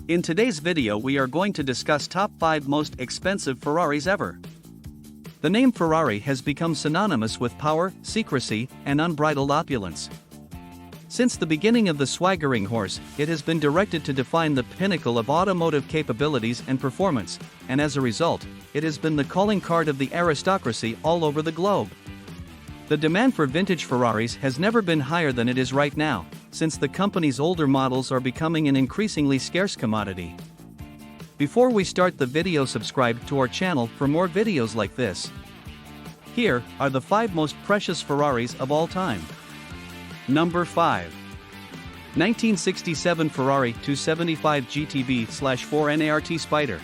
In today's video we are going to discuss top 5 most expensive Ferraris ever. The name Ferrari has become synonymous with power, secrecy, and unbridled opulence. Since the beginning of the swaggering horse, it has been directed to define the pinnacle of automotive capabilities and performance, and as a result, it has been the calling card of the aristocracy all over the globe. The demand for vintage Ferraris has never been higher than it is right now, since the company's older models are becoming an increasingly scarce commodity. Before we start the video, subscribe to our channel for more videos like this. Here are the 5 most precious Ferraris of all time. Number 5. 1967 Ferrari 275 GTB/4 Nart Spider.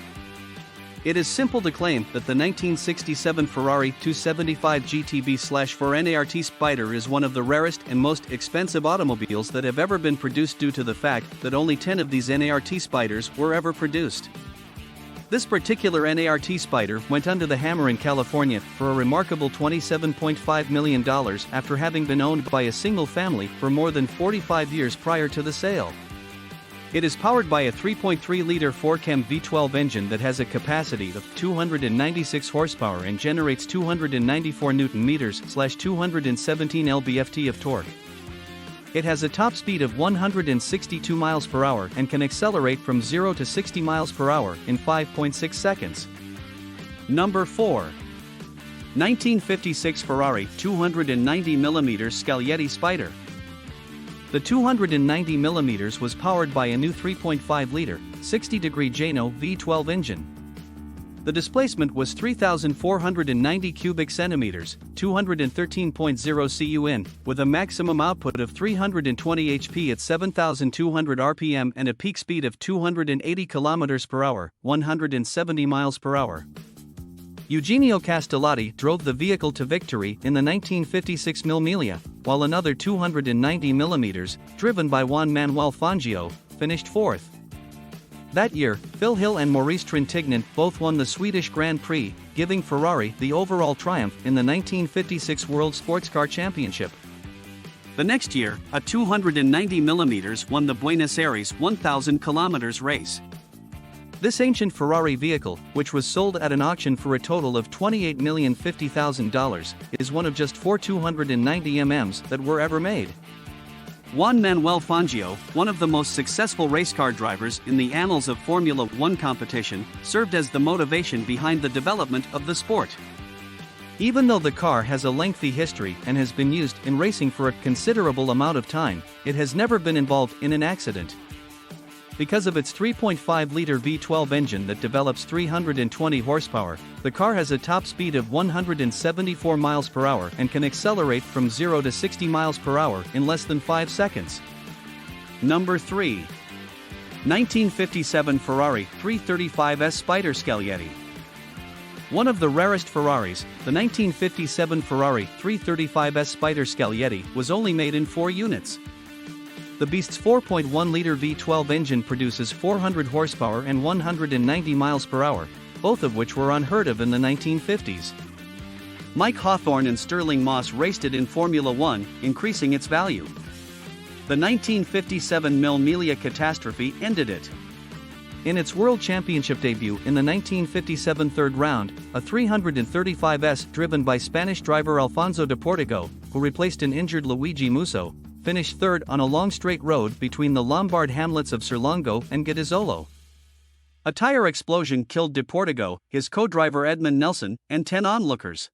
It is simple to claim that the 1967 Ferrari 275 GTB/4 Nart Spider is one of the rarest and most expensive automobiles that have ever been produced, due to the fact that only 10 of these Nart Spiders were ever produced. This particular Nart Spider went under the hammer in California for a remarkable $27.5 million after having been owned by a single family for more than 45 years prior to the sale. It is powered by a 3.3-liter 4-cam V12 engine that has a capacity of 296 horsepower and generates 294 Nm/217 lb-ft of torque. It has a top speed of 162 miles per hour and can accelerate from 0 to 60 miles per hour in 5.6 seconds. Number 4. 1956 Ferrari 290mm Scaglietti Spider. The 290mm was powered by a new 3.5-liter, 60-degree Jano V12 engine. The displacement was 3,490 cubic centimeters, 213.0 cun, with a maximum output of 320 HP at 7,200 RPM and a peak speed of 280 km per hour, 170 miles per hour. Eugenio Castellotti drove the vehicle to victory in the 1956 Mille Miglia, while another 290mm, driven by Juan Manuel Fangio, finished fourth. That year, Phil Hill and Maurice Trintignant both won the Swedish Grand Prix, giving Ferrari the overall triumph in the 1956 World Sports Car Championship. The next year, a 290mm won the Buenos Aires 1,000 km race. This ancient Ferrari vehicle, which was sold at an auction for a total of $28,050,000, is one of just 4 290mm that were ever made. Juan Manuel Fangio, one of the most successful race car drivers in the annals of Formula One competition, served as the motivation behind the development of the sport. Even though the car has a lengthy history and has been used in racing for a considerable amount of time, it has never been involved in an accident. Because of its 3.5-liter V12 engine that develops 320 horsepower, the car has a top speed of 174 miles per hour and can accelerate from 0 to 60 miles per hour in less than 5 seconds. Number 3. 1957 Ferrari 335S Spider Scaglietti. One of the rarest Ferraris, the 1957 Ferrari 335S Spider Scaglietti was only made in 4 units. The beast's 4.1-liter V12 engine produces 400 horsepower and 190 miles per hour, both of which were unheard of in the 1950s. Mike Hawthorne and Sterling Moss raced it in Formula One, increasing its value. The 1957 Mille Miglia catastrophe ended it. In its World Championship debut in the 1957 third round, a 335S driven by Spanish driver Alfonso de Portigo, who replaced an injured Luigi Musso, finished third on a long straight road between the Lombard hamlets of Serlongo and Gadizzolo. A tire explosion killed De Portigo, his co-driver Edmund Nelson, and 10 onlookers.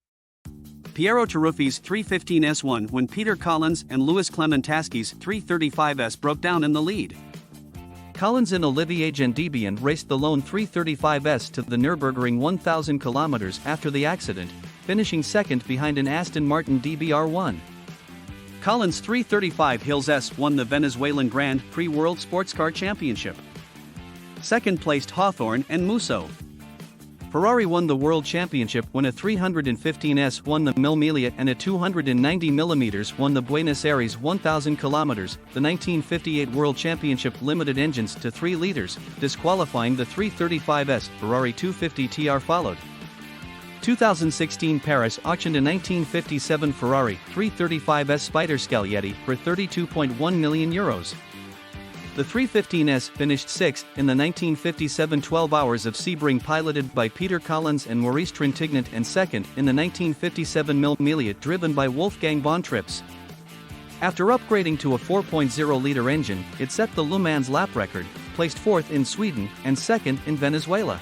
Piero Taruffi's 315S won when Peter Collins and Louis Clementaschi's 335S broke down in the lead. Collins and Olivier Gendebien raced the lone 335S to the Nürburgring 1,000 km after the accident, finishing second behind an Aston Martin DBR1. Collins' 335 Hills S won the Venezuelan Grand Prix World Sports Car Championship. Second-placed Hawthorne and Musso. Ferrari won the World Championship when a 315S won the Mille Miglia and a 290mm won the Buenos Aires 1,000 km. The 1958 World Championship limited engines to 3 liters, disqualifying the 335S. Ferrari 250 TR followed. 2016 Paris auctioned a 1957 Ferrari 335S Spider Scaglietti for €32.1 million. The 315S finished 6th in the 1957 12 Hours of Sebring piloted by Peter Collins and Maurice Trintignant and 2nd in the 1957 Mille Miglia driven by Wolfgang von Trips. After upgrading to a 4.0-liter engine, it set the Le Mans lap record, placed 4th in Sweden and 2nd in Venezuela.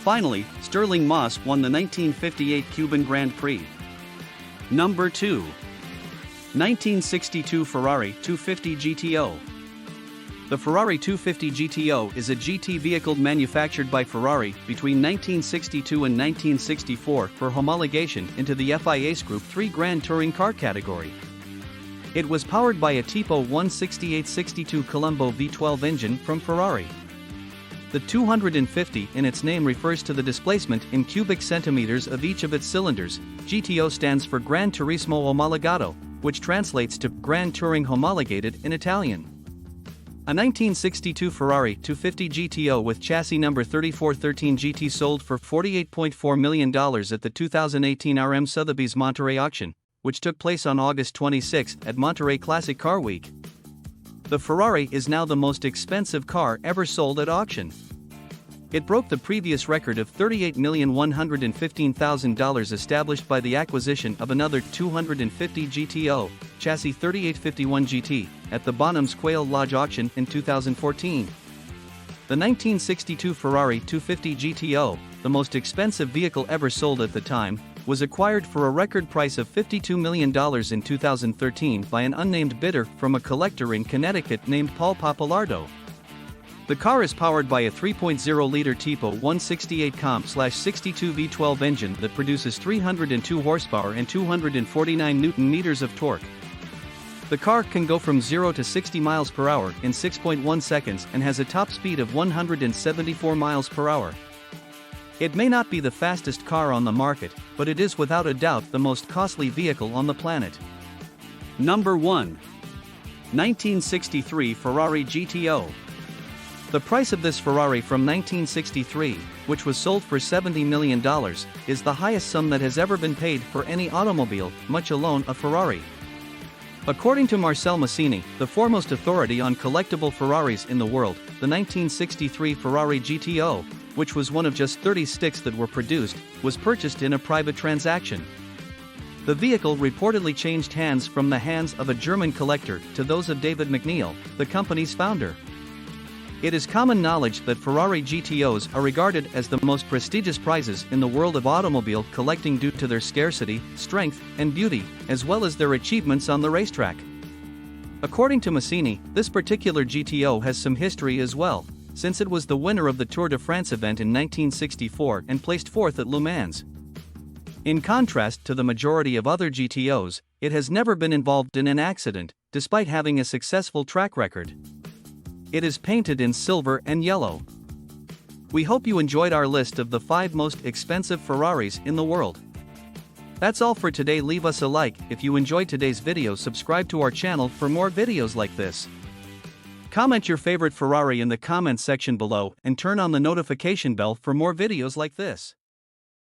Finally, Stirling Moss won the 1958 Cuban Grand Prix. Number 2. 1962 Ferrari 250 GTO. The Ferrari 250 GTO is a GT vehicle manufactured by Ferrari between 1962 and 1964 for homologation into the FIA's Group 3 Grand Touring Car category. It was powered by a Tipo 168-62 Colombo V12 engine from Ferrari. The 250 in its name refers to the displacement in cubic centimeters of each of its cylinders. GTO stands for Gran Turismo Omologato, which translates to Grand Touring Homologated in Italian. A 1962 Ferrari 250 GTO with chassis number 3413 GT sold for $48.4 million at the 2018 RM Sotheby's Monterey auction, which took place on August 26 at Monterey Classic Car Week. The Ferrari is now the most expensive car ever sold at auction. It broke the previous record of $38,115,000 established by the acquisition of another 250 GTO, chassis 3851 GT, at the Bonhams Quail Lodge auction in 2014. The 1962 Ferrari 250 GTO, the most expensive vehicle ever sold at the time, was acquired for a record price of $52 million in 2013 by an unnamed bidder from a collector in Connecticut named Paul Papalardo. The car is powered by a 3.0-liter Tipo 168 Comp/62 V12 engine that produces 302 horsepower and 249 Nm of torque. The car can go from 0 to 60 miles per hour in 6.1 seconds and has a top speed of 174 miles per hour. It may not be the fastest car on the market, but it is without a doubt the most costly vehicle on the planet. Number 1. 1963 Ferrari GTO. The price of this Ferrari from 1963, which was sold for $70 million, is the highest sum that has ever been paid for any automobile, much alone a Ferrari. According to Marcel Massini, the foremost authority on collectible Ferraris in the world, the 1963 Ferrari GTO, which was one of just 30 sticks that were produced, was purchased in a private transaction. The vehicle reportedly changed hands from the hands of a German collector to those of David McNeil, the company's founder. It is common knowledge that Ferrari GTOs are regarded as the most prestigious prizes in the world of automobile collecting due to their scarcity, strength, and beauty, as well as their achievements on the racetrack. According to Massini, this particular GTO has some history as well, since it was the winner of the Tour de France event in 1964 and placed 4th at Le Mans. In contrast to the majority of other GTOs, it has never been involved in an accident, despite having a successful track record. It is painted in silver and yellow. We hope you enjoyed our list of the 5 most expensive Ferraris in the world. That's all for today. Leave us a like if you enjoyed today's video. Subscribe to our channel for more videos like this. Comment your favorite Ferrari in the comments section below and turn on the notification bell for more videos like this.